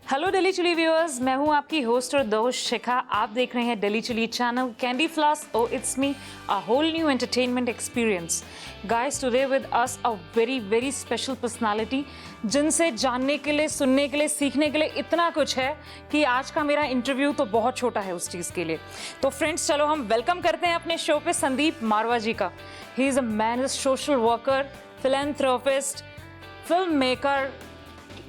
Hello Delhi चुली viewers, मैं हूं आपकी होस्ट और दोस्त शिखा। आप देख रहे हैं दिल्ली चुली channel candy floss. Oh it's me, a whole new entertainment experience. Guys, today with us a very special personality, जिनसे जानने के लिए, सुनने के लिए, सीखने के लिए इतना कुछ है कि आज का मेरा इंटरव्यू तो बहुत छोटा है उस चीज़ के लिए। तो फ्रेंड्स, चलो हम वेलकम करते हैं अपने शो पे संदीप मारवा जी का। He is a man, is social worker, philanthropist, film maker,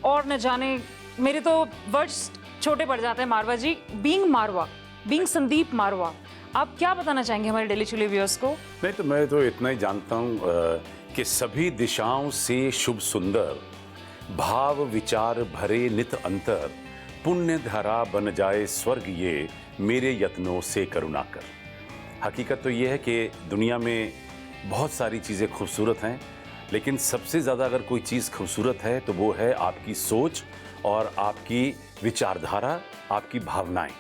और न जाने मेरे तो वर्ड्स छोटे पड़ जाते हैं। मारवा जी, बीइंग संदीप मारवा, आप क्या बताना चाहेंगे हमारे डेली चुली व्यूअर्स को? नहीं तो मैं तो इतना ही जानता हूँ कि सभी दिशाओं से शुभ सुंदर, भाव विचार भरे नित अंतर, पुण्य धरा बन जाए स्वर्ग ये, मेरे यत्नों से करुणा कर। हकीकत तो ये है कि दुनिया में बहुत सारी चीज़ें खूबसूरत हैं, लेकिन सबसे ज़्यादा अगर कोई चीज़ खूबसूरत है तो वो है आपकी सोच और आपकी विचारधारा, आपकी भावनाएं।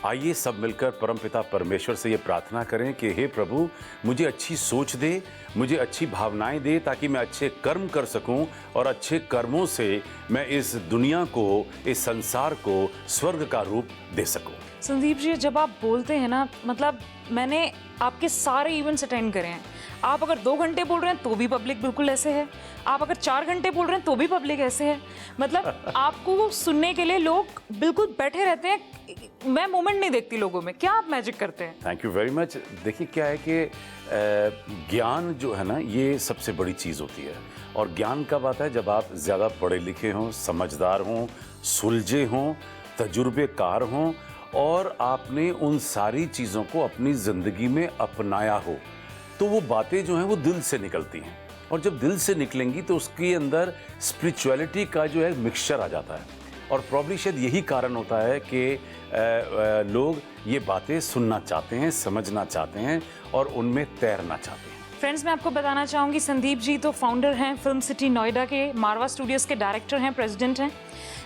आइए सब मिलकर परमपिता परमेश्वर से ये प्रार्थना करें कि हे प्रभु, मुझे अच्छी सोच दे, मुझे अच्छी भावनाएं दे, ताकि मैं अच्छे कर्म कर सकूं और अच्छे कर्मों से मैं इस दुनिया को, इस संसार को स्वर्ग का रूप दे सकूं। संदीप जी, जब आप बोलते हैं ना, मतलब मैंने आपके सारे इवेंट्स अटेंड करे हैं। आप अगर 2 घंटे बोल रहे हैं तो भी पब्लिक बिल्कुल ऐसे है, आप अगर 4 घंटे बोल रहे हैं तो भी पब्लिक ऐसे है। मतलब आपको सुनने के लिए लोग बिल्कुल बैठे रहते हैं। मैं मोमेंट नहीं देखती लोगों में। क्या आप मैजिक करते हैं? Thank you very much. देखिए क्या है कि ज्ञान जो है ना, ये सबसे बड़ी चीज़ होती है। और ज्ञान कब आता है? जब आप ज़्यादा पढ़े लिखे हों, समझदार हों, सुलझे हों, तजुर्बेकार हों और आपने उन सारी चीज़ों को अपनी ज़िंदगी में अपनाया हो, तो वो बातें जो हैं वो दिल से निकलती हैं। और जब दिल से निकलेंगी तो उसके अंदर स्पिरिचुअलिटी का जो है मिक्सचर आ जाता है। और प्रॉब्ली शायद यही कारण होता है कि लोग ये बातें सुनना चाहते हैं, समझना चाहते हैं और उनमें तैरना चाहते हैं। फ्रेंड्स, मैं आपको बताना चाहूँगी, संदीप जी तो फाउंडर हैं फिल्म सिटी नोएडा के, मारवा स्टूडियोज़ के डायरेक्टर हैं, प्रेसिडेंट हैं।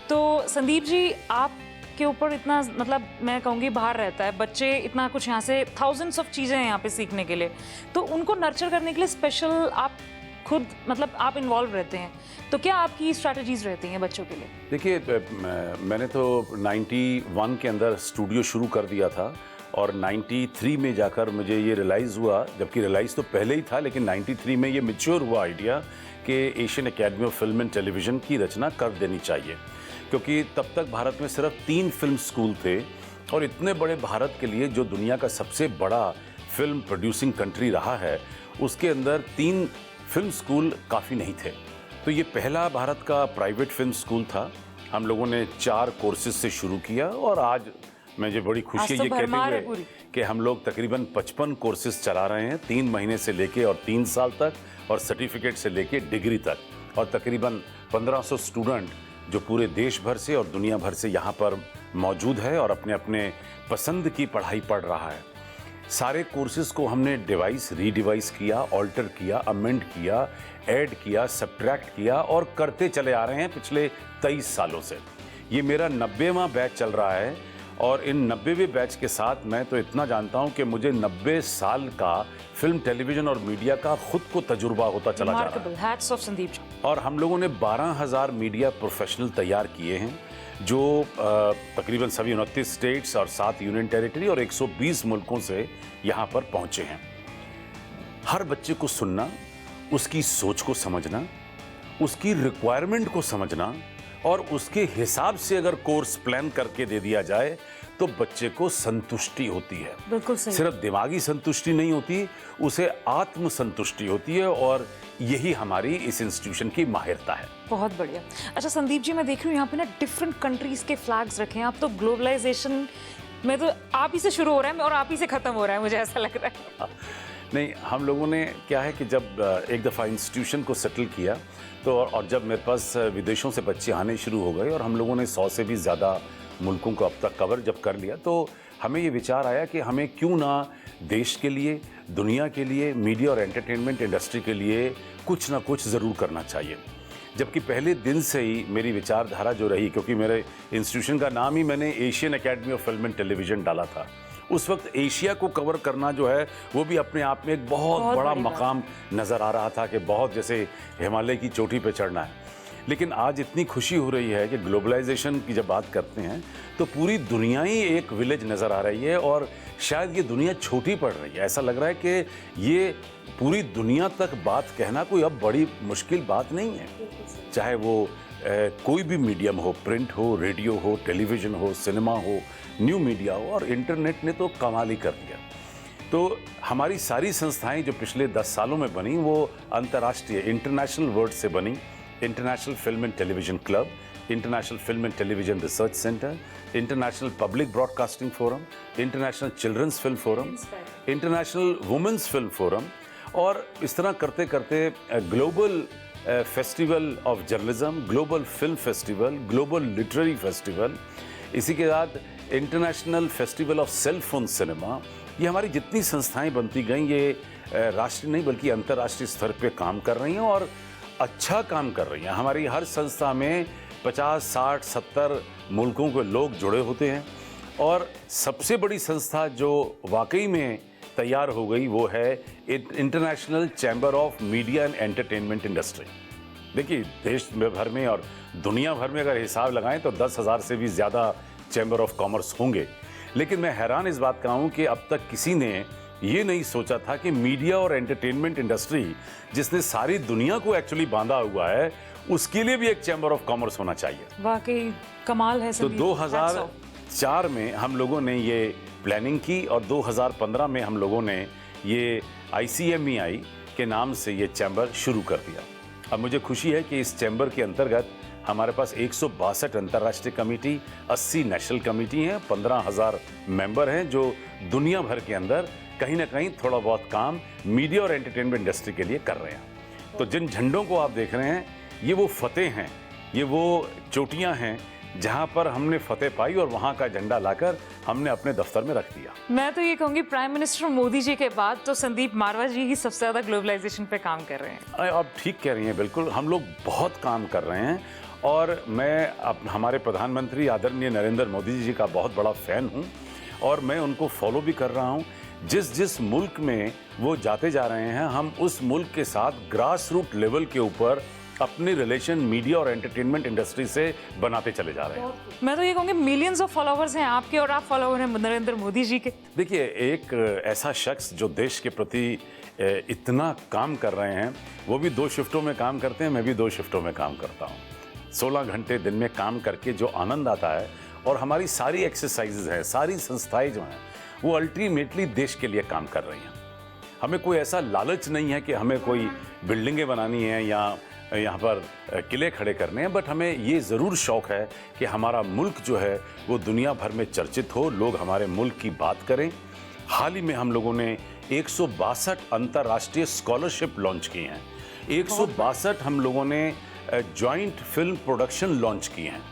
तो संदीप जी, आप के ऊपर इतना, मतलब मैं कहूँगी बाहर रहता है, बच्चे इतना कुछ यहाँ से थाउजेंड्स ऑफ चीज़ें हैं यहाँ पे सीखने के लिए, तो उनको नर्चर करने के लिए स्पेशल आप खुद, मतलब आप इन्वॉल्व रहते हैं, तो क्या आपकी स्ट्रैटेजीज रहती हैं बच्चों के लिए? देखिए, मैंने तो 91 के अंदर स्टूडियो शुरू कर दिया था और 93 में जाकर मुझे ये रियलाइज़ हुआ, जबकि रियलाइज़ तो पहले ही था, लेकिन 93 में ये मैच्योर हुआ आइडिया कि Asian academy of film and television की रचना कर देनी चाहिए। क्योंकि तब तक भारत में सिर्फ 3 फिल्म स्कूल थे और इतने बड़े भारत के लिए, जो दुनिया का सबसे बड़ा फिल्म प्रोड्यूसिंग कंट्री रहा है, उसके अंदर 3 फिल्म स्कूल काफ़ी नहीं थे। तो ये पहला भारत का प्राइवेट फिल्म स्कूल था। हम लोगों ने 4 कोर्सेज से शुरू किया और आज मुझे बड़ी खुशी है ये कहते हुए कि हम लोग तकरीबन 55 कोर्सेज चला रहे हैं, 3 महीने से लेके और 3 साल तक, और सर्टिफिकेट से लेके डिग्री तक। और तकरीबन 1500 स्टूडेंट जो पूरे देश भर से और दुनिया भर से यहाँ पर मौजूद है और अपने अपने पसंद की पढ़ाई पढ़ रहा है। सारे कोर्सेज को हमने रीडिवाइस किया, ऑल्टर किया, अमेंड किया, ऐड किया, सब्ट्रैक्ट किया और करते चले आ रहे हैं पिछले 23 सालों से। ये मेरा 90वां बैच चल रहा है और इन 90वें बैच के साथ मैं तो इतना जानता हूं कि मुझे 90 साल का फिल्म, टेलीविजन और मीडिया का खुद को तजुर्बा होता चला जा रहा है। Hats off Sandeep ji. और हम लोगों ने 12,000 मीडिया प्रोफेशनल तैयार किए हैं, जो तकरीबन सभी 29 स्टेट्स और 7 यूनियन टेरिटरी और 120 मुल्कों से यहाँ पर पहुँचे हैं। हर बच्चे को सुनना, उसकी सोच को समझना, उसकी रिक्वायरमेंट को समझना और उसके हिसाब से अगर कोर्स प्लान करके दे दिया जाए तो बच्चे को संतुष्टि होती है। बिल्कुल सही। सिर्फ दिमागी संतुष्टि नहीं होती, उसे आत्म संतुष्टि होती है और यही हमारी इस इंस्टीट्यूशन की माहिरता है। बहुत बढ़िया। अच्छा संदीप जी, मैं देख रही हूँ यहाँ पे ना डिफरेंट कंट्रीज के फ्लैग्स रखे हैं। आप तो ग्लोबलाइजेशन में तो आप ही से शुरू हो रहा है और आप ही से खत्म हो रहा है, मुझे ऐसा लग रहा है। नहीं, हम लोगों ने क्या है कि जब एक दफ़ा इंस्टीट्यूशन को सेटल किया तो, और जब मेरे पास विदेशों से बच्चे आने शुरू हो गए और हम लोगों ने 100 से भी ज़्यादा मुल्कों को अब तक कवर जब कर लिया, तो हमें ये विचार आया कि हमें क्यों ना देश के लिए, दुनिया के लिए, मीडिया और एंटरटेनमेंट इंडस्ट्री के लिए कुछ ना कुछ ज़रूर करना चाहिए। जबकि पहले दिन से ही मेरी विचारधारा जो रही, क्योंकि मेरे इंस्टीट्यूशन का नाम ही मैंने Asian academy of film and television डाला था उस वक्त एशिया को कवर करना जो है वो भी अपने आप में एक बहुत बड़ा बड़ी बात। मकाम नज़र आ रहा था कि बहुत जैसे हिमालय की चोटी पे चढ़ना है। लेकिन आज इतनी खुशी हो रही है कि ग्लोबलाइजेशन की जब बात करते हैं तो पूरी दुनिया ही एक विलेज नज़र आ रही है और शायद ये दुनिया छोटी पड़ रही है। ऐसा लग रहा है कि ये पूरी दुनिया तक बात कहना कोई अब बड़ी मुश्किल बात नहीं है। चाहे वो कोई भी मीडियम हो, प्रिंट हो, रेडियो हो, टेलीविज़न हो, सिनेमा हो, न्यू मीडिया हो, और इंटरनेट ने तो कमाल ही कर दिया। तो हमारी सारी संस्थाएं जो पिछले 10 सालों में बनी वो अंतर्राष्ट्रीय इंटरनेशनल वर्ड से बनी। International film and television club, international film and television research centre, international public broadcasting forum, international children's film forum, international women's film forum, और इस तरह करते करते global festival of journalism, global film festival, global literary festival, इसी के बाद international festival of cell phone cinema. ये हमारी जितनी संस्थाएं बनती गईं ये राष्ट्रीय नहीं बल्कि अंतर्राष्ट्रीय स्तर पे काम कर रही हैं और अच्छा काम कर रही हैं। हमारी हर संस्था में 50, 60, 70 मुल्कों के लोग जुड़े होते हैं और सबसे बड़ी संस्था जो वाकई में तैयार हो गई वो है international chamber of media and entertainment industry. देखिए देश भर में और दुनिया भर में अगर हिसाब लगाएं तो 10,000 से भी ज़्यादा चैम्बर ऑफ कॉमर्स होंगे, लेकिन मैं हैरान इस बात का हूँ कि अब तक किसी ने ये नहीं सोचा था कि मीडिया और एंटरटेनमेंट इंडस्ट्री जिसने सारी दुनिया को एक्चुअली बांधा हुआ है उसके लिए भी एक चैम्बर ऑफ कॉमर्स होना चाहिए। वाकई कमाल है। तो 2004 में हम लोगों ने ये प्लानिंग की और 2015 में हम लोगों ने ये ICMEI के नाम से ये चैम्बर शुरू कर दिया। अब मुझे खुशी है कि इस चैम्बर के अंतर्गत हमारे पास 162 अंतर्राष्ट्रीय कमेटी, 80 नेशनल कमेटी हैं, 15,000 मेंबर हैं जो दुनिया भर के अंदर कहीं ना कहीं थोड़ा बहुत काम मीडिया और एंटरटेनमेंट इंडस्ट्री के लिए कर रहे हैं। तो जिन झंडों को आप देख रहे हैं ये वो फतेह हैं, ये वो चोटियां हैं जहां पर हमने फतेह पाई और वहां का झंडा लाकर हमने अपने दफ्तर में रख दिया। मैं तो ये कहूंगी प्राइम मिनिस्टर मोदी जी के बाद तो संदीप मारवा जी ही सबसे ज्यादा ग्लोबलाइजेशन पे काम कर रहे हैं। आप ठीक कह रही हैं, बिल्कुल हम लोग बहुत काम कर रहे हैं और मैं अब हमारे प्रधानमंत्री आदरणीय नरेंद्र मोदी जी का बहुत बड़ा फ़ैन हूं और मैं उनको फॉलो भी कर रहा हूं। जिस मुल्क में वो जाते जा रहे हैं हम उस मुल्क के साथ ग्रास रूट लेवल के ऊपर अपने रिलेशन मीडिया और एंटरटेनमेंट इंडस्ट्री से बनाते चले जा रहे हैं। मैं तो ये कहूंगी मिलियंस ऑफ फॉलोअर्स हैं आपके और आप फॉलोअर हैं नरेंद्र मोदी जी के। देखिए एक ऐसा शख्स जो देश के प्रति इतना काम कर रहे हैं, वो भी 2 शिफ्टों में काम करते हैं, मैं भी 2 शिफ्टों में काम करता हूँ। 16 घंटे दिन में काम करके जो आनंद आता है और हमारी सारी एक्सरसाइजेज हैं, सारी संस्थाएं जो हैं वो अल्टीमेटली देश के लिए काम कर रही हैं। हमें कोई ऐसा लालच नहीं है कि हमें कोई बिल्डिंगें बनानी है या यहाँ पर किले खड़े करने हैं, बट हमें ये ज़रूर शौक़ है कि हमारा मुल्क जो है वो दुनिया भर में चर्चित हो, लोग हमारे मुल्क की बात करें। हाल ही में हम लोगों ने 162 अंतर्राष्ट्रीय स्कॉलरशिप लॉन्च की हैं, 162 हम लोगों ने जॉइंट फिल्म प्रोडक्शन लॉन्च किए हैं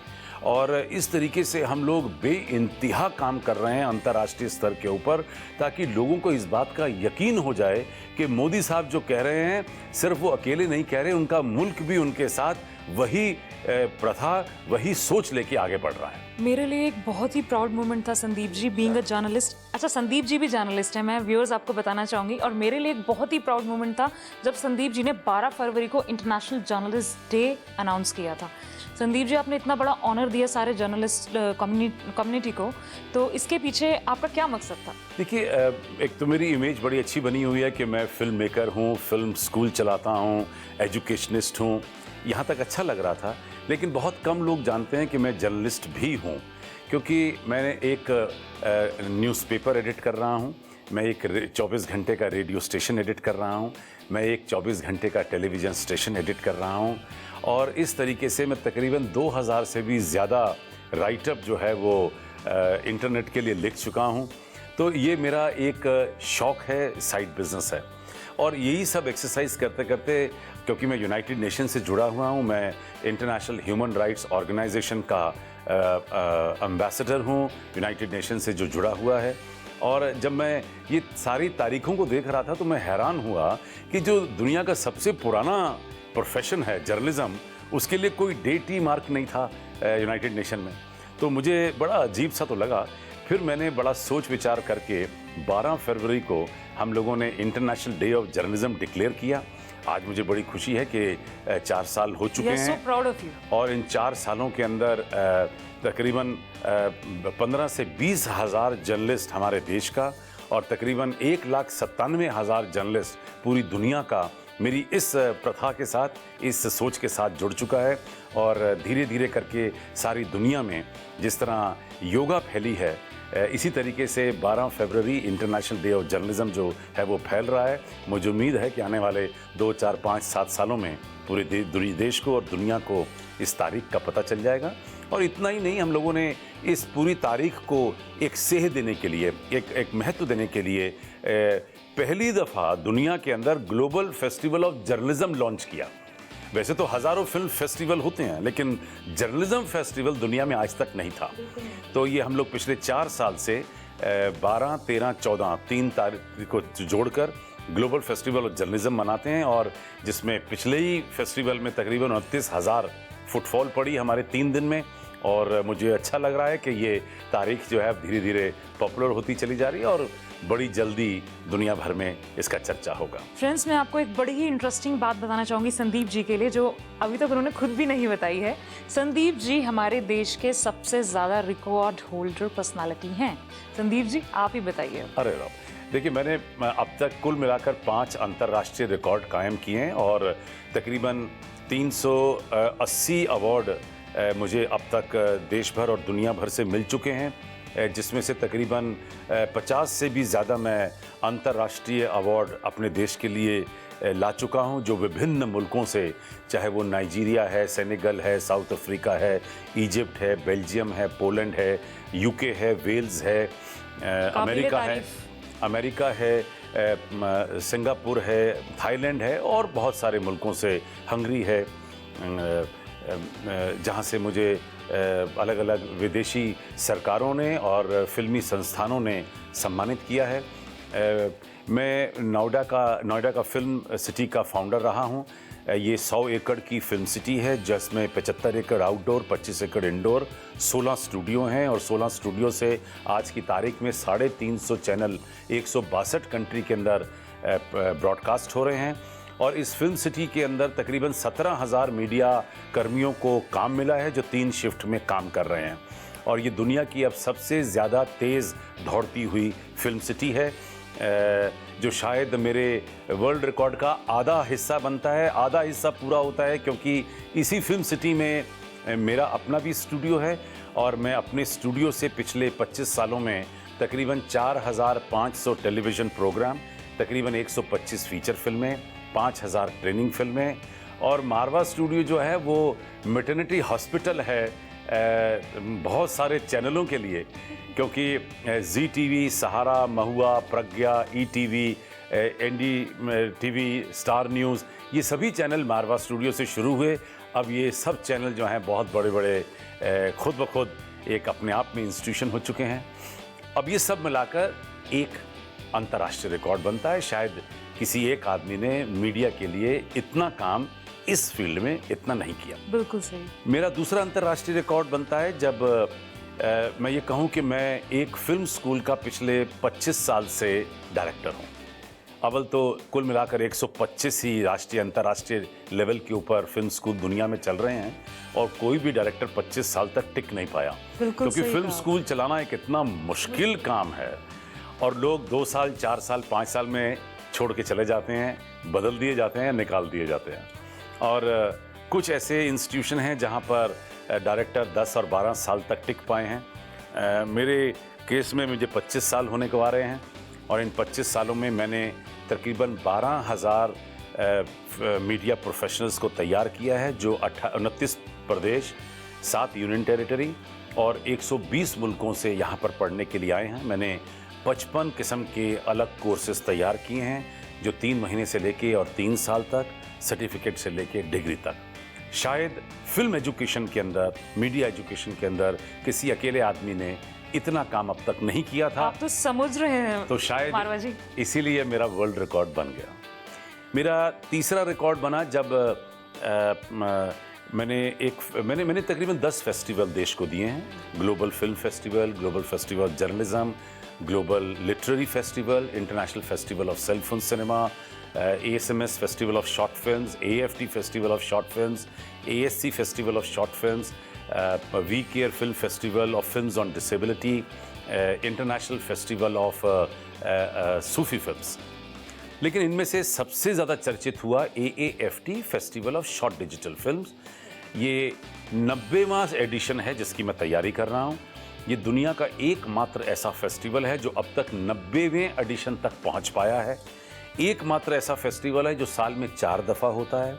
और इस तरीके से हम लोग बेइंतहा काम कर रहे हैं अंतर्राष्ट्रीय स्तर के ऊपर ताकि लोगों को इस बात का यकीन हो जाए कि मोदी साहब जो कह रहे हैं सिर्फ वो अकेले नहीं कह रहे, उनका मुल्क भी उनके साथ वही प्रथा, वही सोच लेके आगे बढ़ रहा है। मेरे लिए एक बहुत ही प्राउड मोमेंट था Sandeep ji being a journalist. अच्छा संदीप जी भी जर्नलिस्ट हैं, मैं व्यूअर्स आपको बताना चाहूँगी, और मेरे लिए एक बहुत ही प्राउड मोमेंट था जब संदीप जी ने 12 फरवरी को इंटरनेशनल जर्नलिस्ट डे अनाउंस किया था। संदीप जी आपने इतना बड़ा ऑनर दिया सारे जर्नलिस्ट कम्युनिटी को, तो इसके पीछे आपका क्या मकसद था? देखिए एक तो मेरी इमेज बड़ी अच्छी बनी हुई है कि मैं फिल्म मेकर हूँ, फिल्म स्कूल चलाता हूँ, एजुकेशनिस्ट हूँ, यहाँ तक अच्छा लग रहा था। लेकिन बहुत कम लोग जानते हैं कि मैं जर्नलिस्ट भी हूँ, क्योंकि मैंने एक न्यूज़पेपर एडिट कर रहा हूँ, मैं एक 24 घंटे का रेडियो स्टेशन एडिट कर रहा हूँ, मैं एक 24 घंटे का टेलीविज़न स्टेशन एडिट कर रहा हूँ और इस तरीके से मैं तकरीबन 2000 से भी ज़्यादा राइटअप जो है वो इंटरनेट के लिए लिख चुका हूँ। तो ये मेरा एक शौक़ है, साइड बिजनेस है और यही सब एक्सरसाइज करते करते, क्योंकि मैं यूनाइटेड नेशन से जुड़ा हुआ हूँ, मैं इंटरनेशनल ह्यूमन राइट्स ऑर्गेनाइजेशन का एम्बेसडर हूँ यूनाइटेड नेशन से जो जुड़ा हुआ है। और जब मैं ये सारी तारीखों को देख रहा था तो मैं हैरान हुआ कि जो दुनिया का सबसे पुराना प्रोफेशन है जर्नलिज्म, उसके लिए कोई डेट ही मार्क नहीं था यूनाइटेड नेशन में। तो मुझे बड़ा अजीब सा तो लगा फिर मैंने बड़ा सोच विचार करके 12 फरवरी को हम लोगों ने international day of journalism declare किया। आज मुझे बड़ी खुशी है कि 4 साल हो चुके हैं। so proud of you. और इन 4 सालों के अंदर तकरीबन 15 से 20 हज़ार जर्नलिस्ट हमारे देश का और तकरीबन 1,97,000 जर्नलिस्ट पूरी दुनिया का मेरी इस प्रथा के साथ, इस सोच के साथ जुड़ चुका है। और धीरे धीरे करके सारी दुनिया में जिस तरह योगा फैली है, इसी तरीके से 12 फरवरी इंटरनेशनल डे ऑफ जर्नलिज्म जो है वो फैल रहा है। मुझे उम्मीद है कि आने वाले 2, 4, 5, 7 सालों में पूरे देश को और दुनिया को इस तारीख का पता चल जाएगा। और इतना ही नहीं, हम लोगों ने इस पूरी तारीख को एक सेह देने के लिए, एक महत्व देने के लिए पहली दफ़ा दुनिया के अंदर global festival of journalism launch किया। वैसे तो हज़ारों फिल्म फेस्टिवल होते हैं, लेकिन जर्नलिज्म फेस्टिवल दुनिया में आज तक नहीं था। तो ये हम लोग पिछले 4 साल से 12, 13, 14 3 तारीख को जोड़कर ग्लोबल फेस्टिवल ऑफ जर्नलिज्म मनाते हैं। और जिसमें पिछले ही फेस्टिवल में तकरीबन 29,000 फुटफॉल पड़ी हमारे 3 दिन में। और मुझे अच्छा लग रहा है कि ये तारीख जो है धीरे धीरे पॉपुलर होती चली जा रही है और बड़ी जल्दी दुनिया भर में इसका चर्चा होगा। फ्रेंड्स, मैं आपको एक बड़ी ही इंटरेस्टिंग बात बताना चाहूँगी संदीप जी के लिए, जो अभी तक उन्होंने खुद भी नहीं बताई है। संदीप जी हमारे देश के सबसे ज़्यादा रिकॉर्ड होल्डर पर्सनालिटी हैं। संदीप जी, आप ही बताइए। अरे राम, देखिए, मैंने अब तक कुल मिलाकर 5 अंतर्राष्ट्रीय रिकॉर्ड कायम किए हैं और तकरीबन 380 अवार्ड मुझे अब तक देश भर और दुनिया भर से मिल चुके हैं, जिसमें से तकरीबन 50 से भी ज़्यादा मैं अंतर्राष्ट्रीय अवार्ड अपने देश के लिए ला चुका हूं, जो विभिन्न मुल्कों से, चाहे वो नाइजीरिया है, सेनेगल है, साउथ अफ्रीका है, इजिप्ट है, बेल्जियम है, पोलैंड है, यूके है, वेल्स है, अमेरिका है, सिंगापुर है, थाईलैंड है और बहुत सारे मुल्कों से, हंगरी है, जहाँ से मुझे अलग अलग विदेशी सरकारों ने और फिल्मी संस्थानों ने सम्मानित किया है। मैं नोएडा का फिल्म सिटी का फाउंडर रहा हूँ। ये 100 एकड़ की फिल्म सिटी है, जिसमें 75 एकड़ आउटडोर, 25 एकड़ इंडोर, 16 स्टूडियो हैं और 16 स्टूडियो से आज की तारीख में 350 चैनल 162 कंट्री के अंदर ब्रॉडकास्ट हो रहे हैं। और इस फिल्म सिटी के अंदर तकरीबन 17,000 मीडिया कर्मियों को काम मिला है, जो 3 शिफ्ट में काम कर रहे हैं। और ये दुनिया की अब सबसे ज़्यादा तेज़ दौड़ती हुई फिल्म सिटी है, जो शायद मेरे वर्ल्ड रिकॉर्ड का आधा हिस्सा बनता है। आधा हिस्सा पूरा होता है क्योंकि इसी फिल्म सिटी में मेरा अपना भी स्टूडियो है और मैं अपने स्टूडियो से पिछले 25 सालों में तकरीबन 4,500 टेलीविज़न प्रोग्राम, तकरीबन 125 फीचर फिल्में, 5,000 ट्रेनिंग फिल्में, और मारवा स्टूडियो जो है वो मैटरनिटी हॉस्पिटल है बहुत सारे चैनलों के लिए, क्योंकि जी टीवी, सहारा, महुआ, प्रज्ञा, ETV, NDTV, स्टार न्यूज़, ये सभी चैनल मारवा स्टूडियो से शुरू हुए। अब ये सब चैनल जो हैं बहुत बड़े बड़े खुद ब खुद एक अपने आप में इंस्टीट्यूशन हो चुके हैं। अब ये सब मिलाकर एक अंतर्राष्ट्रीय रिकॉर्ड बनता है। शायद किसी एक आदमी ने मीडिया के लिए इतना काम इस फील्ड में इतना नहीं किया। बिल्कुल सही। मेरा दूसरा अंतर्राष्ट्रीय रिकॉर्ड बनता है जब मैं ये कहूँ कि मैं एक फिल्म स्कूल का पिछले 25 साल से डायरेक्टर हूँ। अव्वल तो कुल मिलाकर 125 ही राष्ट्रीय अंतर्राष्ट्रीय लेवल के ऊपर फिल्म स्कूल दुनिया में चल रहे हैं और कोई भी डायरेक्टर 25 साल तक टिक नहीं पाया, क्योंकि फिल्म स्कूल चलाना एक इतना मुश्किल काम है और लोग 2 साल, 4 साल, 5 साल में छोड़ के चले जाते हैं, बदल दिए जाते हैं, निकाल दिए जाते हैं। और कुछ ऐसे इंस्टीट्यूशन हैं जहाँ पर डायरेक्टर 10 और 12 साल तक टिक पाए हैं। मेरे केस में मुझे 25 साल होने को आ रहे हैं और इन 25 सालों में मैंने तकरीबन 12,000 मीडिया प्रोफेशनल्स को तैयार किया है, जो 29 प्रदेश, 7 यूनियन टेरिटरी और 120 मुल्कों से यहाँ पर पढ़ने के लिए आए हैं। मैंने 55 किस्म के अलग कोर्सेज तैयार किए हैं, जो 3 महीने से लेके और 3 साल तक, सर्टिफिकेट से लेके डिग्री तक। शायद फिल्म एजुकेशन के अंदर, मीडिया एजुकेशन के अंदर किसी अकेले आदमी ने इतना काम अब तक नहीं किया था। आप तो समझ रहे हैं तो शायद इसीलिए मेरा वर्ल्ड रिकॉर्ड बन गया। मेरा तीसरा रिकॉर्ड बना जब मैंने तकरीबन 10 फेस्टिवल देश को दिए हैं। Global film festival, global festival of journalism, global literary festival, international festival of cell phone cinema, ASMS festival of short films, AFT festival of short films, ASC festival of short films, we care film festival of films on disability, international festival of Sufi films. लेकिन इनमें से सबसे ज़्यादा चर्चित हुआ AAFT festival of short digital films. ये 90वां addition है जिसकी मैं तैयारी कर रहा हूँ। ये दुनिया का एकमात्र ऐसा फेस्टिवल है जो अब तक 90वें एडिशन तक पहुँच पाया है। एकमात्र ऐसा फेस्टिवल है जो साल में 4 दफ़ा होता है।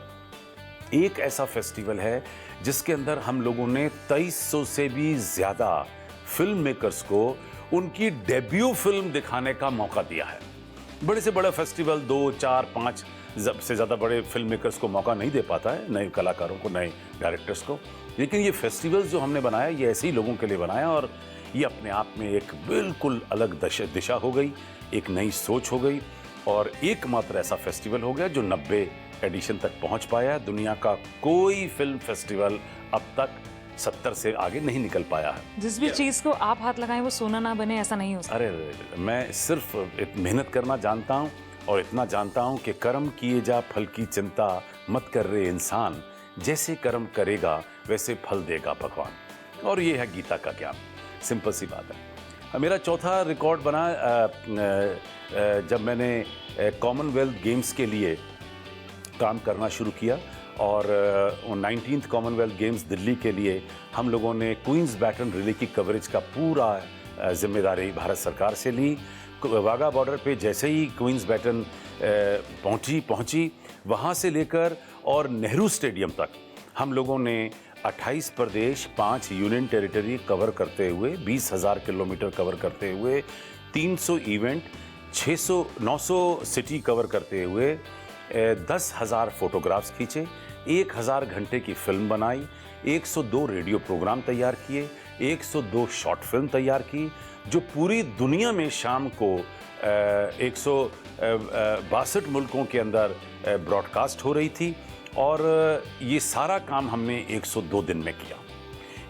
एक ऐसा फेस्टिवल है जिसके अंदर हम लोगों ने 2300 से भी ज़्यादा फिल्म मेकर्स को उनकी डेब्यू फिल्म दिखाने का मौका दिया है। बड़े से बड़ा फेस्टिवल 2, 4, 5 से ज़्यादा बड़े फिल्म मेकर्स को मौका नहीं दे पाता है, नए कलाकारों को, नए डायरेक्टर्स को। लेकिन ये फेस्टिवल जो हमने बनाया ये ऐसे ही लोगों के लिए बनाया और ये अपने आप में एक बिल्कुल अलग दिशा हो गई, एक नई सोच हो गई और एकमात्र ऐसा फेस्टिवल हो गया जो 90 एडिशन तक पहुंच पाया है। दुनिया का कोई फिल्म फेस्टिवल अब तक 70 से आगे नहीं निकल पाया है। जिस भी चीज को आप हाथ लगाएं वो सोना ना बने, ऐसा नहीं हो सकता। अरे मैं सिर्फ मेहनत करना जानता हूँ और इतना जानता हूँ कि कर्म किए जा फल की चिंता मत कर रहे इंसान, जैसे कर्म करेगा वैसे फल देगा भगवान। और ये है गीता का ज्ञान, सिंपल सी बात है। मेरा चौथा रिकॉर्ड बना जब मैंने कॉमनवेल्थ गेम्स के लिए काम करना शुरू किया और 19th कॉमनवेल्थ गेम्स दिल्ली के लिए हम लोगों ने क्वींस बैटन रिले की कवरेज का पूरा जिम्मेदारी भारत सरकार से ली। वाघा बॉर्डर पे जैसे ही क्वींस बैटन पहुंची वहां से लेकर और नेहरू स्टेडियम तक हम लोगों ने 28 प्रदेश, 5 यूनियन टेरिटरी कवर करते हुए, 20,000 किलोमीटर कवर करते हुए, 300 इवेंट, 900 सिटी कवर करते हुए 10,000 फोटोग्राफ्स खींचे, 1,000 घंटे की फिल्म बनाई, 102 रेडियो प्रोग्राम तैयार किए, 102 शॉर्ट फिल्म तैयार की जो पूरी दुनिया में शाम को 162 मुल्कों के अंदर ब्रॉडकास्ट हो रही थी और ये सारा काम हमने 102 दिन में किया।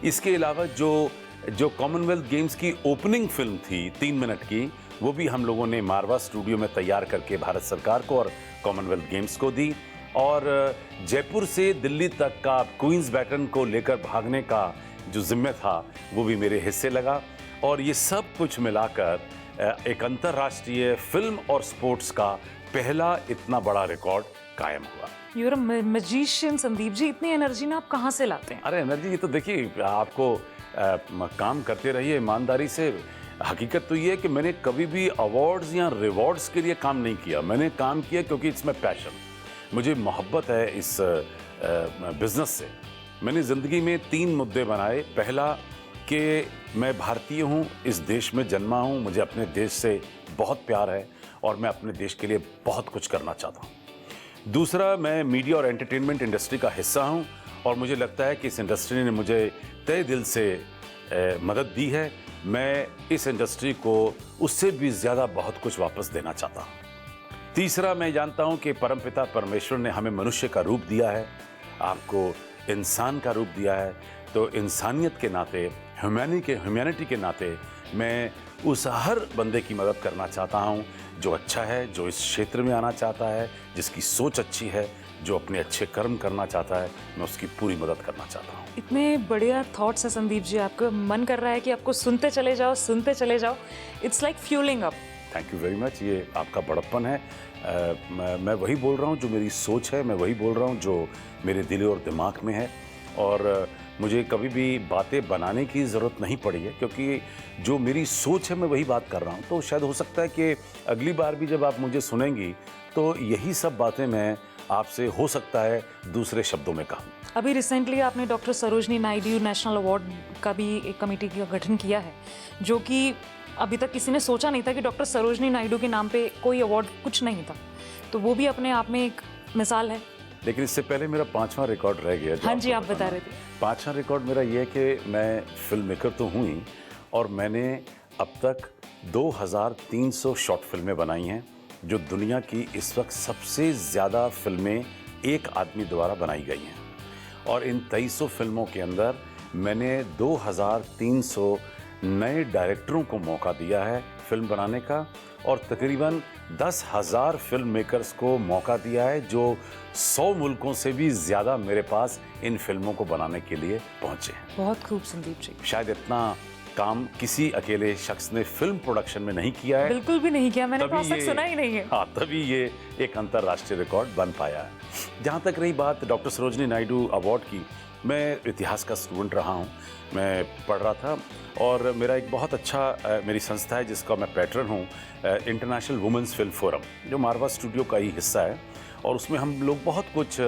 इसके अलावा जो कॉमनवेल्थ गेम्स की ओपनिंग फिल्म थी 3 मिनट की, वो भी हम लोगों ने मारवा स्टूडियो में तैयार करके भारत सरकार को और कॉमनवेल्थ गेम्स को दी। और जयपुर से दिल्ली तक का क्वींस बैटन को लेकर भागने का जो जिम्मे था वो भी मेरे हिस्से लगा और ये सब कुछ मिलाकर एक अंतर्राष्ट्रीय फिल्म और स्पोर्ट्स का पहला इतना बड़ा रिकॉर्ड कायम हुआ। You are a magician Sandeep ji, इतनी एनर्जी ना आप कहाँ से लाते हैं? अरे एनर्जी, ये तो देखिए, आपको काम करते रहिए ईमानदारी से। हकीकत तो ये है कि मैंने कभी भी अवार्ड्स या रिवॉर्ड्स के लिए काम नहीं किया। मैंने काम किया क्योंकि इट्स माई पैशन, मुझे मोहब्बत है इस बिजनेस से। मैंने ज़िंदगी में 3 मुद्दे बनाए। पहला कि मैं भारतीय हूँ, इस देश में जन्मा हूँ, मुझे अपने देश से बहुत प्यार है और मैं अपने देश के लिए बहुत कुछ करना चाहता हूँ। दूसरा, मैं मीडिया और एंटरटेनमेंट इंडस्ट्री का हिस्सा हूँ और मुझे लगता है कि इस इंडस्ट्री ने मुझे तहे दिल से मदद दी है। मैं इस इंडस्ट्री को उससे भी ज़्यादा बहुत कुछ वापस देना चाहता हूँ। तीसरा, मैं जानता हूँ कि परमपिता परमेश्वर ने हमें मनुष्य का रूप दिया है, आपको इंसान का रूप दिया है, तो इंसानियत के नाते, ह्यूमैनिटी के नाते मैं उस हर बंदे की मदद करना चाहता हूँ जो अच्छा है, जो इस क्षेत्र में आना चाहता है, जिसकी सोच अच्छी है, जो अपने अच्छे कर्म करना चाहता है, मैं उसकी पूरी मदद करना चाहता हूँ। इतने बढ़िया थॉट्स हैं संदीप जी, आपको मन कर रहा है कि आपको सुनते चले जाओ। It's like fuelling up. Thank you very much. ये आपका बड़प्पन है। मैं वही बोल रहा हूँ जो मेरी सोच है, मैं वही बोल रहा हूँ जो मेरे दिल और दिमाग में है और मुझे कभी भी बातें बनाने की ज़रूरत नहीं पड़ी है क्योंकि जो मेरी सोच है मैं वही बात कर रहा हूँ। तो शायद हो सकता है कि अगली बार भी जब आप मुझे सुनेंगी तो यही सब बातें मैं आपसे हो सकता है दूसरे शब्दों में कहूँ। अभी रिसेंटली आपने doctor Sarojini Naidu national award का भी एक कमेटी का गठन किया है, जो कि अभी तक किसी ने सोचा नहीं था कि डॉक्टर सरोजनी नायडू के नाम पे कोई अवार्ड कुछ नहीं था, तो वो भी अपने आप में एक मिसाल है। लेकिन इससे पहले मेरा 5वां रिकॉर्ड रह गया। हाँ जी, आप बता रहे थे। 5वां रिकॉर्ड मेरा ये है कि मैं फिल्म मेकर तो हूँ ही और मैंने अब तक 2300 शॉर्ट फिल्में बनाई हैं, जो दुनिया की इस वक्त सबसे ज़्यादा फिल्में एक आदमी द्वारा बनाई गई हैं। और इन 2300 फिल्मों के अंदर मैंने 2300 नए डायरेक्टरों को मौका दिया है फिल्म बनाने का, और तकरीबन 10,000 फिल्म मेकर्स को मौका दिया है जो 100 मुल्कों से भी ज़्यादा मेरे पास इन फिल्मों को बनाने के लिए पहुंचे हैं। बहुत खूब संदीप जी। शायद इतना काम किसी अकेले शख्स ने फिल्म प्रोडक्शन में नहीं किया है। बिल्कुल भी नहीं किया, मैंने तो आज तभी तक सुना ही नहीं है। हाँ, तभी ये एक अंतर्राष्ट्रीय रिकॉर्ड बन पाया है। जहाँ तक रही बात डॉक्टर सरोजनी नायडू अवार्ड की, मैं इतिहास का स्टूडेंट रहा हूँ, मैं पढ़ रहा था, और मेरा एक बहुत अच्छा मेरी संस्था है जिसका मैं पैट्रन हूँ, इंटरनेशनल वुमेंस फिल्म फोरम, जो मारवा स्टूडियो का ही हिस्सा है, और उसमें हम लोग बहुत कुछ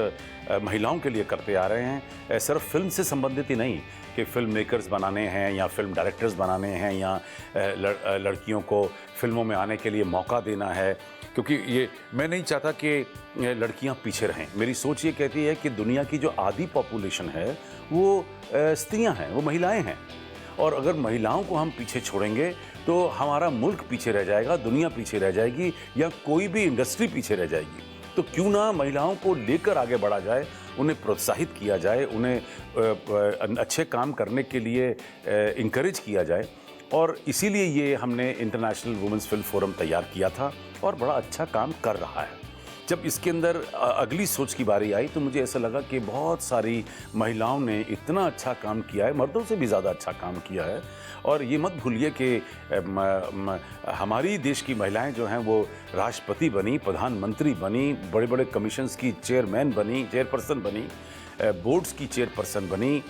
महिलाओं के लिए करते आ रहे हैं। सिर्फ फिल्म से संबंधित ही नहीं कि फिल्म मेकर्स बनाने हैं या फिल्म डायरेक्टर्स बनाने हैं या लड़कियों को फिल्मों में आने के लिए मौका देना है, क्योंकि ये मैं नहीं चाहता कि लड़कियां पीछे रहें। मेरी सोच ये कहती है कि दुनिया की जो आधी पॉपुलेशन है वो स्त्रियां हैं, वो महिलाएं हैं, और अगर महिलाओं को हम पीछे छोड़ेंगे तो हमारा मुल्क पीछे रह जाएगा, दुनिया पीछे रह जाएगी, या कोई भी इंडस्ट्री पीछे रह जाएगी। तो क्यों ना महिलाओं को लेकर आगे बढ़ा जाए, उन्हें प्रोत्साहित किया जाए, उन्हें अच्छे काम करने के लिए इंकरेज किया जाए। और इसीलिए ये हमने इंटरनेशनल वुमेंस फिल्म फोरम तैयार किया था, और बड़ा अच्छा काम कर रहा है। जब इसके अंदर अगली सोच की बारी आई तो मुझे ऐसा लगा कि बहुत सारी महिलाओं ने इतना अच्छा काम किया है, मर्दों से भी ज़्यादा अच्छा काम किया है। और ये मत भूलिए कि हमारी देश की महिलाएं जो हैं वो राष्ट्रपति बनी, प्रधानमंत्री बनी, बड़े बड़े कमीशंस की चेयरपर्सन बनी, बोर्ड्स की चेयरपर्सन बनी,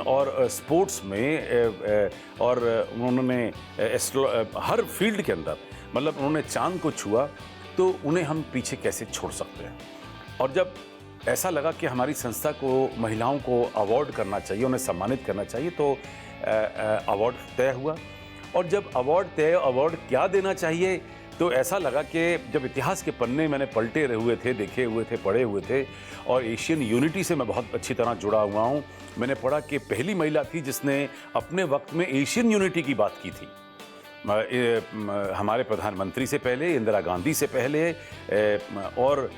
और स्पोर्ट्स में, और उन्होंने हर फील्ड के अंदर, मतलब उन्होंने चांद को छुआ, तो उन्हें हम पीछे कैसे छोड़ सकते हैं। और जब ऐसा लगा कि हमारी संस्था को महिलाओं को अवार्ड करना चाहिए, उन्हें सम्मानित करना चाहिए, तो अवार्ड तय हुआ। और जब अवार्ड क्या देना चाहिए, तो ऐसा लगा कि जब इतिहास के पन्ने मैंने पलटे हुए थे, देखे हुए थे, पढ़े हुए थे, और एशियन यूनिटी से मैं बहुत अच्छी तरह जुड़ा हुआ हूँ, मैंने पढ़ा कि पहली महिला थी जिसने अपने वक्त में एशियन यूनिटी की बात की थी। हमारे प्रधानमंत्री से पहले, इंदिरा गांधी से पहले, और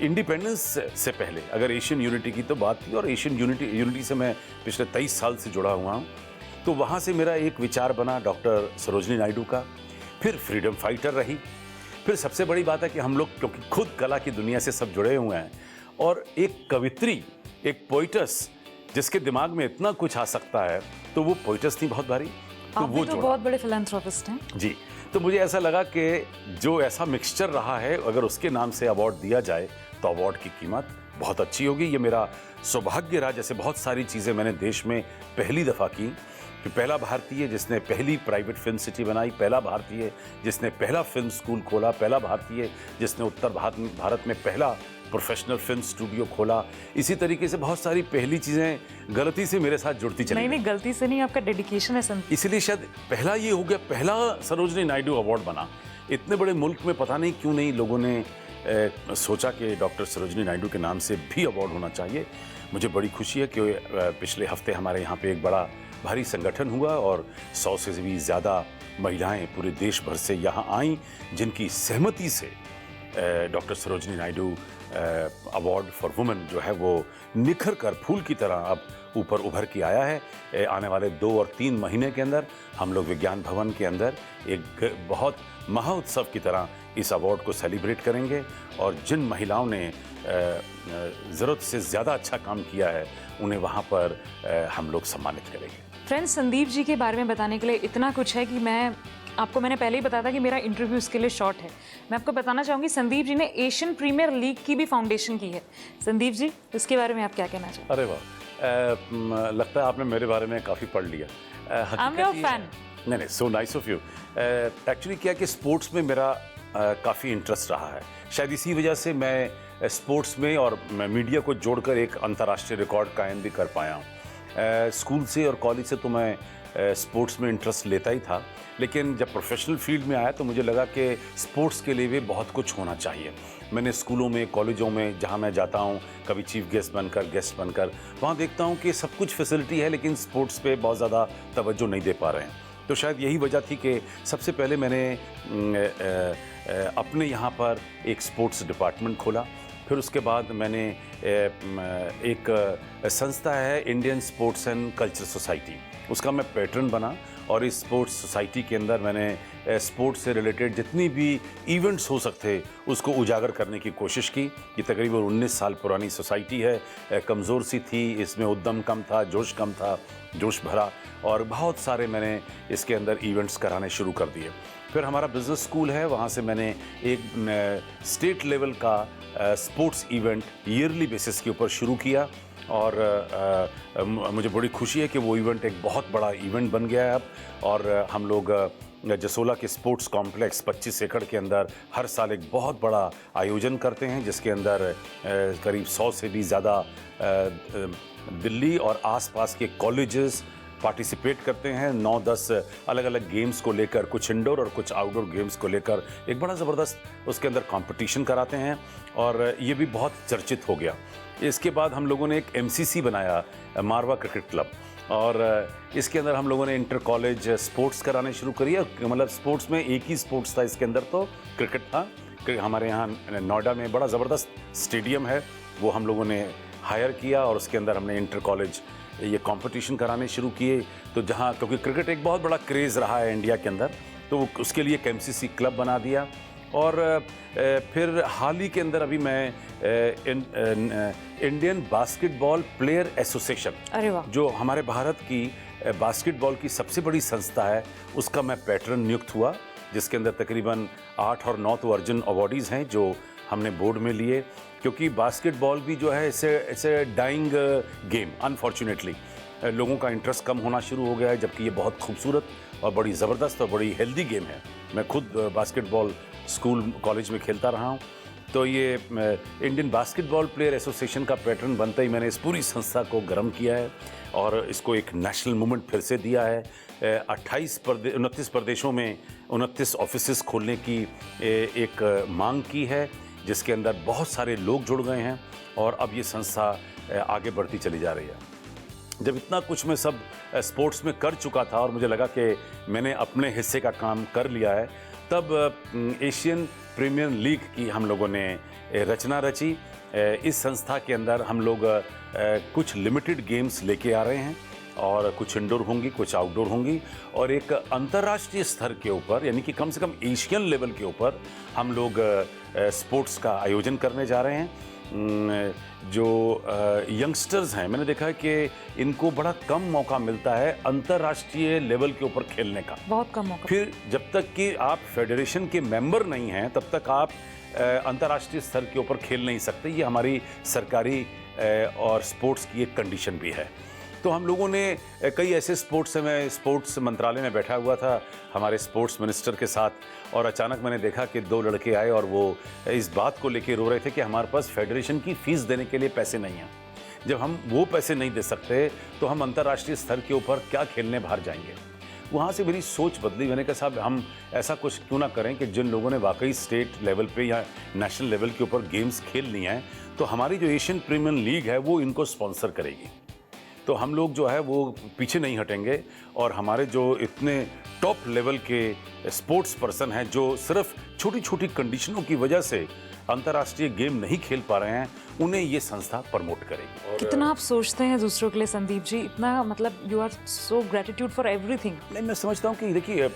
इंडिपेंडेंस से पहले अगर एशियन यूनिटी की तो बात थी। और एशियन यूनिटी से मैं पिछले 23 साल से जुड़ा हुआ हूँ। तो वहाँ से मेरा एक विचार बना डॉक्टर सरोजनी नायडू का, फिर फ्रीडम फाइटर रही, फिर सबसे बड़ी बात है कि हम लोग क्योंकि खुद कला की दुनिया से सब जुड़े हुए हैं, और एक कवित्री, एक पोइटस जिसके दिमाग में इतना कुछ आ सकता है, तो वो पोइटस थी बहुत भारी। आप भी तो बहुत बड़े फिलैंथ्रोपिस्ट हैं। जी, तो मुझे ऐसा लगा कि जो ऐसा मिक्सचर रहा है, अगर उसके नाम से अवार्ड दिया जाए तो अवार्ड की कीमत बहुत अच्छी होगी। ये मेरा सौभाग्य रहा, जैसे बहुत सारी चीज़ें मैंने देश में पहली दफ़ा की, कि पहला भारतीय जिसने पहली प्राइवेट फिल्म सिटी बनाई, पहला भारतीय जिसने पहला फिल्म स्कूल खोला, पहला भारतीय जिसने उत्तर भारत में पहला प्रोफेशनल फिल्म स्टूडियो खोला। इसी तरीके से बहुत सारी पहली चीज़ें गलती से मेरे साथ जुड़ती चली। नहीं, गलती से नहीं, आपका डेडिकेशन है संदीप। इसलिए शायद पहला ये हो गया, पहला सरोजनी नायडू अवार्ड बना। इतने बड़े मुल्क में पता नहीं क्यों नहीं लोगों ने सोचा कि डॉक्टर सरोजनी नायडू के नाम से भी अवार्ड होना चाहिए। मुझे बड़ी खुशी है कि पिछले हफ्ते हमारे यहाँ पे एक बड़ा भारी संगठन हुआ, और 100 से भी ज़्यादा महिलाएं पूरे देश भर से यहाँ आईं, जिनकी सहमति से doctor Sarojini Naidu award for women जो है वो निखर कर फूल की तरह अब ऊपर उभर के आया है। आने वाले 2 और 3 महीने के अंदर हम लोग विज्ञान भवन के अंदर एक बहुत महोत्सव की तरह इस अवार्ड को सेलिब्रेट करेंगे, और जिन महिलाओं ने ज़रूरत से ज़्यादा अच्छा काम किया है उन्हें वहाँ पर हम लोग सम्मानित करेंगे। फ्रेंड्स, संदीप जी के बारे में बताने के लिए इतना कुछ है कि मैंने पहले ही बताया था कि मेरा इंटरव्यू इसके लिए शॉर्ट है। मैं आपको बताना चाहूँगी, संदीप जी ने एशियन प्रीमियर लीग की भी फाउंडेशन की है। संदीप जी, इसके बारे में आप क्या कहना चाहते हैं? अरे वाह, लगता है आपने मेरे बारे में काफ़ी पढ़ लिया। I am your fan. नहीं, so nice of you. Actually क्या कि स्पोर्ट्स में मेरा काफ़ी इंटरेस्ट रहा है। शायद इसी वजह से मैं स्पोर्ट्स में और मीडिया को जोड़कर एक अंतर्राष्ट्रीय रिकॉर्ड कायम भी कर पाया हूँ। स्कूल से और कॉलेज से तो मैं स्पोर्ट्स में इंटरेस्ट लेता ही था, लेकिन जब प्रोफेशनल फील्ड में आया तो मुझे लगा कि स्पोर्ट्स के लिए भी बहुत कुछ होना चाहिए। मैंने स्कूलों में, कॉलेजों में जहाँ मैं जाता हूँ, कभी चीफ गेस्ट बनकर वहाँ देखता हूँ कि सब कुछ फैसिलिटी है, लेकिन स्पोर्ट्स पे बहुत ज़्यादा तवज्जो नहीं दे पा रहे हैं। तो शायद यही वजह थी कि सबसे पहले मैंने अपने यहाँ पर एक स्पोर्ट्स डिपार्टमेंट खोला, फिर उसके बाद मैंने एक संस्था है Indian sports and culture society, उसका मैं पैटर्न बना और इस स्पोर्ट्स सोसाइटी के अंदर मैंने स्पोर्ट्स से रिलेटेड जितनी भी इवेंट्स हो सकते उसको उजागर करने की कोशिश की। ये तकरीबन 19 साल पुरानी सोसाइटी है, कमज़ोर सी थी, इसमें उद्यम कम था, जोश कम था, जोश भरा, और बहुत सारे मैंने इसके अंदर इवेंट्स कराने शुरू कर दिए। फिर हमारा बिज़नेस स्कूल है, वहाँ से मैंने एक स्टेट लेवल का स्पोर्ट्स इवेंट ईयरली बेसिस के ऊपर शुरू किया और मुझे बड़ी खुशी है कि वो इवेंट एक बहुत बड़ा इवेंट बन गया है अब। और हम लोग जसोला के स्पोर्ट्स कॉम्प्लेक्स 25 एकड़ के अंदर हर साल एक बहुत बड़ा आयोजन करते हैं, जिसके अंदर करीब 100 से भी ज़्यादा दिल्ली और आसपास के कॉलेजेस पार्टिसिपेट करते हैं। 9-10 अलग अलग गेम्स को लेकर, कुछ इंडोर और कुछ आउटडोर गेम्स को लेकर एक बड़ा ज़बरदस्त उसके अंदर कंपटीशन कराते हैं और ये भी बहुत चर्चित हो गया। इसके बाद हम लोगों ने एक MCC बनाया, मारवा क्रिकेट क्लब, और इसके अंदर हम लोगों ने इंटर कॉलेज स्पोर्ट्स कराने शुरू करी। मतलब स्पोर्ट्स में एक ही स्पोर्ट्स था, इसके अंदर तो क्रिकेट था। हमारे यहाँ नोएडा में बड़ा ज़बरदस्त स्टेडियम है, वो हम लोगों ने हायर किया और उसके अंदर हमने इंटर कॉलेज ये कंपटीशन कराने शुरू किए। तो जहाँ, क्योंकि क्रिकेट एक बहुत बड़ा क्रेज़ रहा है इंडिया के अंदर, तो उसके लिए एक MCC क्लब बना दिया। और फिर हाल ही के अंदर अभी मैं इंडियन बास्केटबॉल प्लेयर एसोसिएशन, अरे वाह, जो हमारे भारत की बास्केटबॉल की सबसे बड़ी संस्था है, उसका मैं पैटर्न नियुक्त हुआ, जिसके अंदर तकरीबन 8 और 9 तो अर्जुन अवार्डीज़ हैं जो हमने बोर्ड में लिए। क्योंकि बास्केटबॉल भी जो है इसे डाइंग गेम, अनफॉर्चुनेटली लोगों का इंटरेस्ट कम होना शुरू हो गया है, जबकि ये बहुत खूबसूरत और बड़ी ज़बरदस्त और बड़ी हेल्दी गेम है। मैं खुद बास्केटबॉल स्कूल कॉलेज में खेलता रहा हूँ। तो ये इंडियन बास्केटबॉल प्लेयर एसोसिएशन का पैटर्न बनते ही मैंने इस पूरी संस्था को गर्म किया है और इसको एक नेशनल मूवमेंट फिर से दिया है। 29 प्रदेशों में 29 ऑफिसेस खोलने की एक मांग की है, जिसके अंदर बहुत सारे लोग जुड़ गए हैं और अब ये संस्था आगे बढ़ती चली जा रही है। जब इतना कुछ मैं सब स्पोर्ट्स में कर चुका था और मुझे लगा कि मैंने अपने हिस्से का काम कर लिया है, तब एशियन प्रीमियर लीग की हम लोगों ने रचना रची। इस संस्था के अंदर हम लोग कुछ लिमिटेड गेम्स लेके आ रहे हैं और कुछ इंडोर होंगी, कुछ आउटडोर होंगी, और एक अंतर्राष्ट्रीय स्तर के ऊपर, यानी कि कम से कम एशियन लेवल के ऊपर हम लोग स्पोर्ट्स का आयोजन करने जा रहे हैं। जो यंगस्टर्स हैं, मैंने देखा है कि इनको बड़ा कम मौका मिलता है अंतर्राष्ट्रीय लेवल के ऊपर खेलने का, बहुत कम मौका। फिर जब तक कि आप फेडरेशन के मेंबर नहीं हैं तब तक आप अंतर्राष्ट्रीय स्तर के ऊपर खेल नहीं सकते। ये हमारी सरकारी और स्पोर्ट्स की एक कंडीशन भी है। तो हम लोगों ने कई ऐसे स्पोर्ट्स, मैं स्पोर्ट्स मंत्रालय में बैठा हुआ था हमारे स्पोर्ट्स मिनिस्टर के साथ, और अचानक मैंने देखा कि 2 लड़के आए और वो इस बात को लेके रो रहे थे कि हमारे पास फेडरेशन की फ़ीस देने के लिए पैसे नहीं हैं। जब हम वो पैसे नहीं दे सकते तो हम अंतर्राष्ट्रीय स्तर के ऊपर क्या खेलने बाहर जाएंगे। वहाँ से मेरी सोच बदली। मैंने कहा साहब, हम ऐसा कुछ क्यों ना करें कि जिन लोगों ने वाकई स्टेट लेवल पे या नेशनल लेवल के ऊपर गेम्स खेल ली हैं, तो हमारी जो एशियन प्रीमियर लीग है वो इनको स्पॉन्सर करेगी। तो हम लोग जो है वो पीछे नहीं हटेंगे और हमारे जो इतने टॉप लेवल के स्पोर्ट्स पर्सन हैं जो सिर्फ छोटी छोटी कंडीशनों की वजह से अंतर्राष्ट्रीय गेम नहीं खेल पा रहे हैं, उन्हें ये संस्था प्रमोट करेगी। कितना आप सोचते हैं दूसरों के लिए संदीप जी, इतना मतलब you are so gratitude for everything. नहीं, मैं समझता हूँ कि देखिए,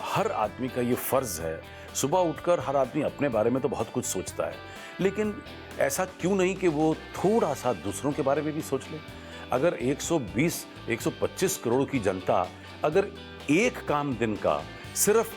हर आदमी का ये फ़र्ज़ है, सुबह उठकर हर आदमी अपने बारे में तो बहुत कुछ सोचता है, लेकिन ऐसा क्यों नहीं कि वो थोड़ा सा दूसरों के बारे में भी सोच ले। अगर 120-125 करोड़ की जनता अगर एक काम दिन का सिर्फ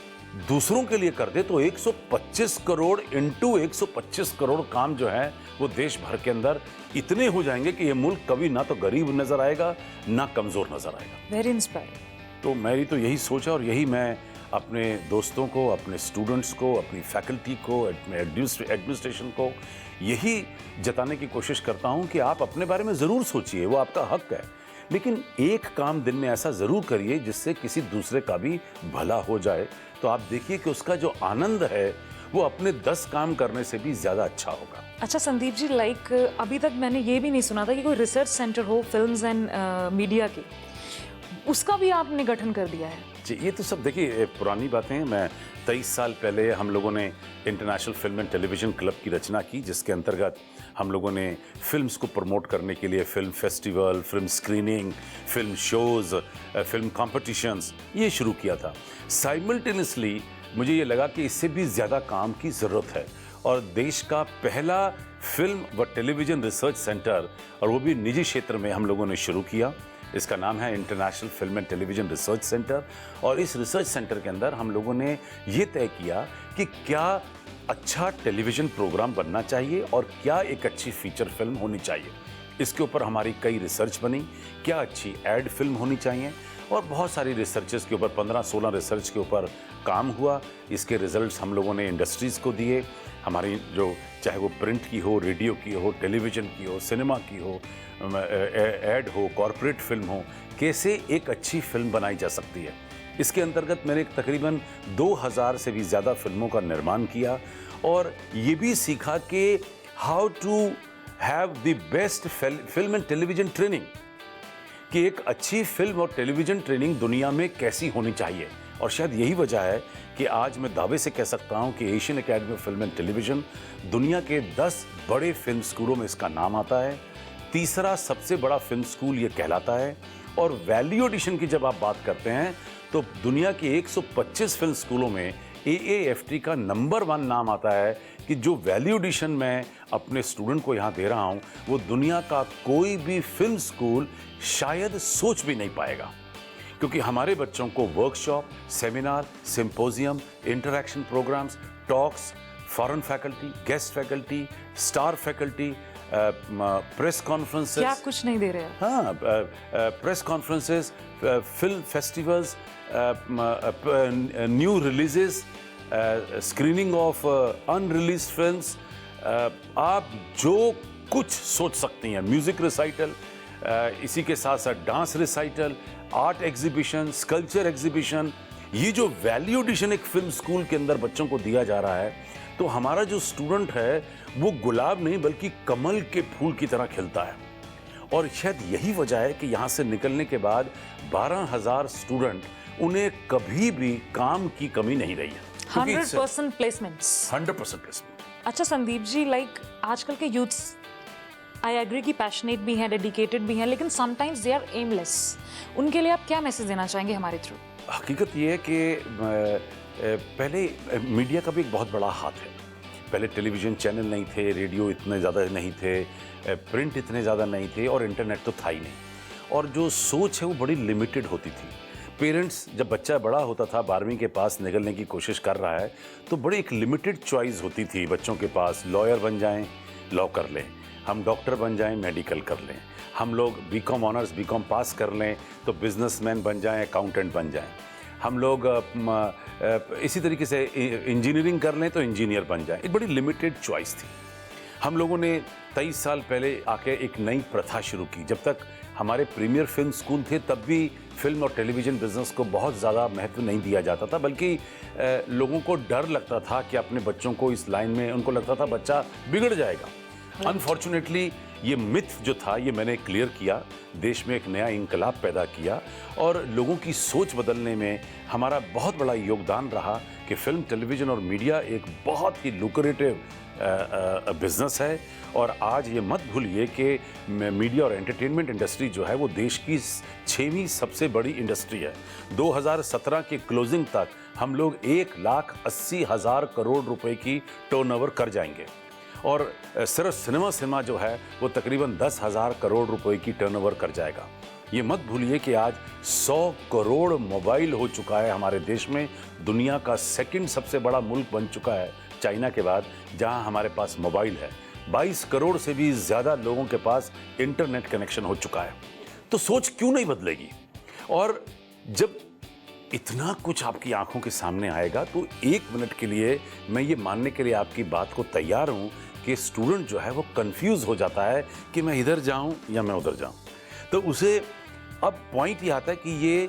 दूसरों के लिए कर दे, तो 125 करोड़ इंटू 125 करोड़ काम जो है वो देश भर के अंदर इतने हो जाएंगे कि ये मुल्क कभी ना तो गरीब नजर आएगा ना कमजोर नजर आएगा। Very inspiring. तो मेरी तो यही सोच है और यही मैं अपने दोस्तों को, अपने स्टूडेंट्स को, अपनी फैकल्टी को, एडमिनिस्ट्रेशन को यही जताने की कोशिश करता हूं कि आप अपने बारे में ज़रूर सोचिए, वो आपका हक है, लेकिन एक काम दिन में ऐसा ज़रूर करिए जिससे किसी दूसरे का भी भला हो जाए। तो आप देखिए कि उसका जो आनंद है वो अपने 10 काम करने से भी ज़्यादा अच्छा होगा। अच्छा संदीप जी, लाइक अभी तक मैंने ये भी नहीं सुना था कि कोई रिसर्च सेंटर हो फिल्म्स एंड मीडिया की, उसका भी आपने गठन कर दिया है। जी, ये तो सब देखिए पुरानी बातें हैं। मैं 23 साल पहले हम लोगों ने international film and television club की रचना की, जिसके अंतर्गत हम लोगों ने फिल्म्स को प्रमोट करने के लिए film festival, film screening, film shows, film competitions ये शुरू किया था। साइमल्टेनियसली मुझे ये लगा कि इससे भी ज़्यादा काम की ज़रूरत है और देश का पहला फिल्म व टेलीविज़न रिसर्च सेंटर, और वो भी निजी क्षेत्र में हम लोगों ने शुरू किया। इसका नाम है international film and television research centre. और इस रिसर्च सेंटर के अंदर हम लोगों ने ये तय किया कि क्या अच्छा टेलीविज़न प्रोग्राम बनना चाहिए और क्या एक अच्छी फीचर फिल्म होनी चाहिए। इसके ऊपर हमारी कई रिसर्च बनी, क्या अच्छी एड फिल्म होनी चाहिए, और बहुत सारी रिसर्चेस के ऊपर 15-16 रिसर्च के ऊपर काम हुआ। इसके रिजल्ट्स हम लोगों ने इंडस्ट्रीज़ को दिए। हमारी जो चाहे वो प्रिंट की हो, रेडियो की हो, टेलीविज़न की हो, सिनेमा की हो, एड हो, कॉरपोरेट फिल्म हो, कैसे एक अच्छी फिल्म बनाई जा सकती है। इसके अंतर्गत मैंने तकरीबन 2000 से भी ज़्यादा फिल्मों का निर्माण किया और ये भी सीखा कि how to have the best film and television training, कि एक अच्छी फिल्म और टेलीविज़न ट्रेनिंग दुनिया में कैसी होनी चाहिए। और शायद यही वजह है कि आज मैं दावे से कह सकता हूं कि Asian academy of film and television दुनिया के 10 बड़े फिल्म स्कूलों में इसका नाम आता है। तीसरा सबसे बड़ा फिल्म स्कूल ये कहलाता है। और वैल्यू एडिशन की जब आप बात करते हैं तो दुनिया के 125 फिल्म स्कूलों में AAFT का नंबर 1 नाम आता है कि जो वैल्यू एडिशन मैं अपने स्टूडेंट को यहाँ दे रहा हूँ वो दुनिया का कोई भी फिल्म स्कूल शायद सोच भी नहीं पाएगा। क्योंकि हमारे बच्चों को workshop, seminar, symposium, interaction programs, talks, foreign faculty, guest faculty, star faculty, press conferences, क्या कुछ नहीं दे रहे हैं? हाँ, press conferences, film festivals, new releases, screening of unreleased films, आप जो कुछ सोच सकती हैं, म्यूजिक रिसाइटल, इसी के साथ साथ dance recital, art exhibition, sculpture exhibition. ये जो वैल्यू एडिशन एक फिल्म स्कूल के अंदर बच्चों को दिया जा रहा है, तो हमारा जो स्टूडेंट है वो गुलाब नहीं बल्कि कमल के फूल की तरह खिलता है। और शायद यही वजह है कि यहाँ से निकलने के बाद 12,000 स्टूडेंट, उन्हें कभी भी काम की कमी नहीं रही है। 100% प्लेसमेंट्स। 100% प्लेसमेंट। अच्छा संदीप जी, लाइक आजकल के यूथ्स, आई एग्री कि पैशनेट भी हैं, डेडिकेटेड भी हैं, लेकिन समटाइम्स दे आर एमलेस। उनके लिए आप क्या मैसेज देना चाहेंगे हमारे थ्रू? हकीकत ये है कि पहले मीडिया का भी एक बहुत बड़ा हाथ है। पहले टेलीविज़न चैनल नहीं थे, रेडियो इतने ज़्यादा नहीं थे, प्रिंट इतने ज़्यादा नहीं थे और इंटरनेट तो था ही नहीं। और जो सोच है वो बड़ी लिमिटेड होती थी। पेरेंट्स, जब बच्चा बड़ा होता था, 12वीं के पास निकलने की कोशिश कर रहा है, तो बड़ी एक लिमिटेड चॉइस होती थी बच्चों के पास। लॉयर बन जाएं, लॉ कर लें, हम डॉक्टर बन जाएं, मेडिकल कर लें, हम लोग बीकॉम ऑनर्स बीकॉम पास कर लें तो बिजनेसमैन बन जाएं, अकाउंटेंट बन जाएं, हम लोग इसी तरीके से इंजीनियरिंग कर लें तो इंजीनियर बन जाएं। एक बड़ी लिमिटेड चॉइस थी। हम लोगों ने 23 साल पहले आके एक नई प्रथा शुरू की। जब तक हमारे प्रीमियर फिल्म स्कूल थे तब भी फिल्म और टेलीविज़न बिजनेस को बहुत ज़्यादा महत्व नहीं दिया जाता था, बल्कि लोगों को डर लगता था कि अपने बच्चों को इस लाइन में, उनको लगता था बच्चा बिगड़ जाएगा। अनफॉर्चुनेटली ये मिथ जो था ये मैंने क्लियर किया, देश में एक नया इंकलाब पैदा किया और लोगों की सोच बदलने में हमारा बहुत बड़ा योगदान रहा कि फिल्म, टेलीविज़न और मीडिया एक बहुत ही लुक्रेटिव बिजनेस है। और आज ये मत भूलिए कि मीडिया और एंटरटेनमेंट इंडस्ट्री जो है वो देश की 6वीं सबसे बड़ी इंडस्ट्री है। 2017 के क्लोजिंग तक हम लोग 1,80,000 करोड़ रुपए की टर्नओवर कर जाएंगे और सिर्फ सिनेमा जो है वो तकरीबन 10,000 करोड़ रुपए की टर्नओवर कर जाएगा। ये मत भूलिए कि आज 100 करोड़ मोबाइल हो चुका है हमारे देश में। दुनिया का सेकंड सबसे बड़ा मुल्क बन चुका है चाइना के बाद, जहां हमारे पास मोबाइल है। 22 करोड़ से भी ज़्यादा लोगों के पास इंटरनेट कनेक्शन हो चुका है। तो सोच क्यों नहीं बदलेगी? और जब इतना कुछ आपकी आंखों के सामने आएगा तो 1 मिनट के लिए मैं ये मानने के लिए आपकी बात को तैयार हूँ कि स्टूडेंट जो है वो कंफ्यूज हो जाता है कि मैं इधर जाऊँ या मैं उधर जाऊँ। तो उसे अब पॉइंट ये आता है कि ये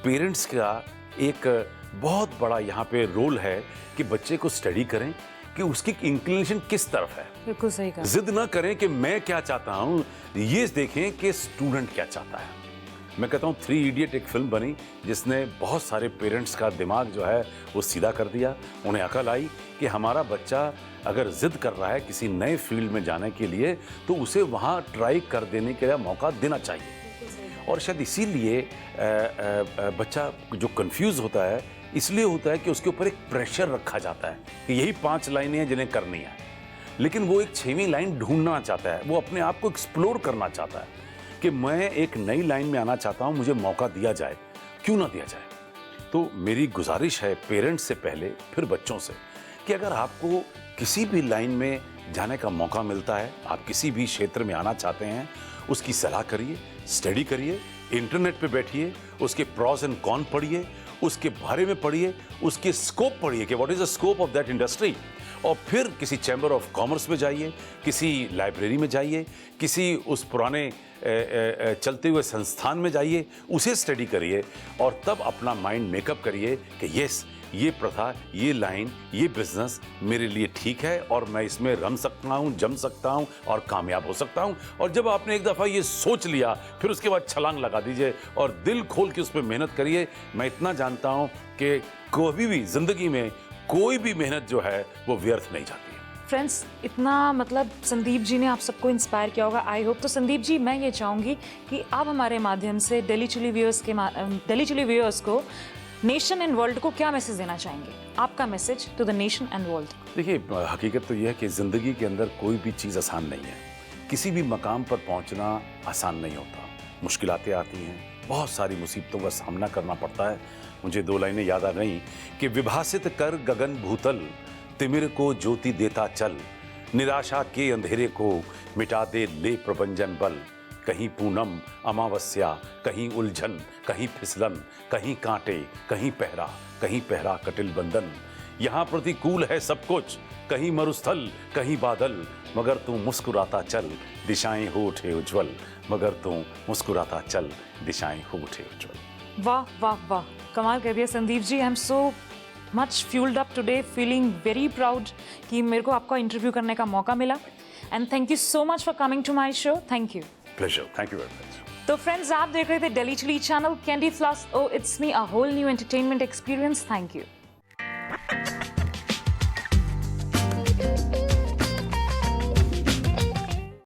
पेरेंट्स का एक बहुत बड़ा यहाँ पे रोल है कि बच्चे को स्टडी करें कि उसकी इंक्लिनेशन किस तरफ है। बिल्कुल सही कहा। जिद ना करें कि मैं क्या चाहता हूँ, ये देखें कि स्टूडेंट क्या चाहता है। मैं कहता हूँ 3 इडियट एक फिल्म बनी जिसने बहुत सारे पेरेंट्स का दिमाग जो है वो सीधा कर दिया। उन्हें अकल आई कि हमारा बच्चा अगर जिद कर रहा है किसी नए फील्ड में जाने के लिए तो उसे वहाँ ट्राई कर देने के लिए मौका देना चाहिए। और शायद इसीलिए बच्चा जो कंफ्यूज होता है इसलिए होता है कि उसके ऊपर एक प्रेशर रखा जाता है कि यही 5 लाइनें हैं जिन्हें करनी है, लेकिन वो एक 6वीं लाइन ढूंढना चाहता है, वो अपने आप को एक्सप्लोर करना चाहता है कि मैं एक नई लाइन में आना चाहता हूँ, मुझे मौका दिया जाए, क्यों ना दिया जाए। तो मेरी गुजारिश है पेरेंट्स से पहले फिर बच्चों से कि अगर आपको किसी भी लाइन में जाने का मौका मिलता है, आप किसी भी क्षेत्र में आना चाहते हैं, उसकी सलाह करिए, स्टडी करिए, इंटरनेट पे बैठिए, उसके प्रॉस एंड कॉन पढ़िए, उसके बारे में पढ़िए, उसके स्कोप पढ़िए कि what is the scope of that industry, और फिर किसी चैम्बर ऑफ कॉमर्स में जाइए, किसी लाइब्रेरी में जाइए, किसी उस पुराने चलते हुए संस्थान में जाइए, उसे स्टडी करिए और तब अपना माइंड मेकअप करिए कि यस, ये प्रथा, ये लाइन, ये बिजनेस मेरे लिए ठीक है और मैं इसमें रम सकता हूँ, जम सकता हूँ और कामयाब हो सकता हूँ। और जब आपने एक दफ़ा ये सोच लिया फिर उसके बाद छलांग लगा दीजिए और दिल खोल के उस पर मेहनत करिए। मैं इतना जानता हूँ कि कभी भी ज़िंदगी में कोई भी मेहनत जो है वो व्यर्थ नहीं जाती है। फ्रेंड्स, इतना मतलब संदीप जी ने आप सबको इंस्पायर किया होगा, आई होप। तो संदीप जी, मैं ये चाहूँगी कि आप हमारे माध्यम से डेली चुली व्यूअर्स को, नेशन एंड वर्ल्ड को क्या मैसेज देना चाहेंगे? आपका message to the nation and world. देखिए, हकीकत तो यह है कि ज़िंदगी के अंदर कोई भी चीज़ आसान नहीं है। किसी भी मकाम पर पहुंचना आसान नहीं होता, मुश्किलातें आती हैं, बहुत सारी मुसीबतों का सामना करना पड़ता है। मुझे 2 लाइनें याद आ गई कि विभासित कर गगन भूतल, तिमिर को ज्योति देता चल, निराशा के अंधेरे को मिटा दे ले प्रभंजन बल। कहीं पूनम अमावस्या, कहीं उलझन, कहीं फिसलन, कहीं कांटे, कहीं पहरा कटिल बंधन। यहाँ प्रतिकूल है सब कुछ, कहीं मरुस्थल, कहीं बादल, मगर तू मुस्कुराता चल, दिशाएं हो उठे उज्जवल। मगर तू मुस्कुराता चल, दिशाएं हो उठे उज्जवल। वाह वाह वाह, कमाल कर दिया Sandeep ji. I am so much fuelled up today, feeling very proud कि मेरे को आपका इंटरव्यू करने का मौका मिला। And thank you so much for coming to my show. Thank you. Pleasure, thank you very much. तो फ्रेंड्स, आप देख रहे थे डेली चुली channel, candy floss, oh it's me, a whole new entertainment experience. Thank you.